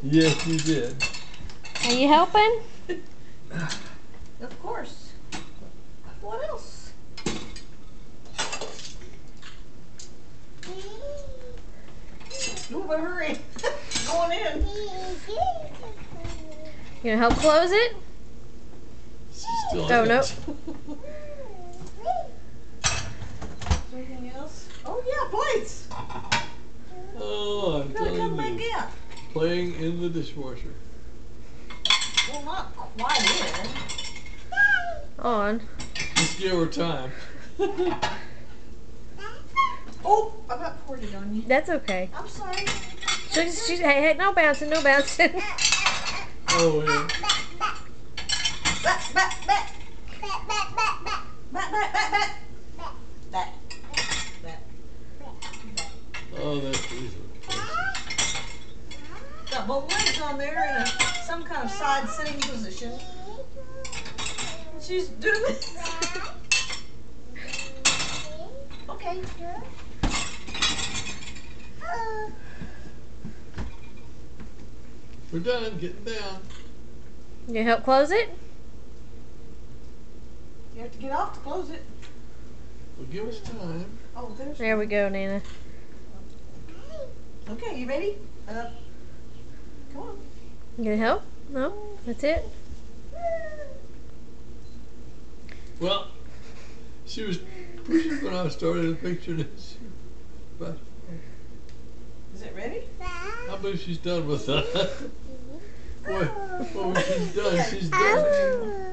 Yes, you did. Are you helping? Of course. What else? You better hurry. Going in. You gonna help close it? Still Oh, in nope. it. Anything else? Oh yeah, plates. Oh, I'm Gotta come telling back you. out. Playing in the dishwasher. Well, not quite in. On. Just give her time. Oh, I about poured it on you. That's okay. I'm sorry. Hey, no bouncing, no bouncing. Oh, yeah. Back, back, back. Back, back, back, back. Back, back, back, back. Back. Back. Oh, that's easy. Got both legs on there in some kind of side sitting position. She's doing this. Okay. We're done. Getting down. You gonna help close it? You have to get off to close it. Well, give us time. Oh, there's. There we go, Nana. Okay, you ready? Come on. You gonna help? No? That's it? Well, she was pushing when I started the picture. But Is it ready? I believe she's done with that. Boy, she's done. She's done.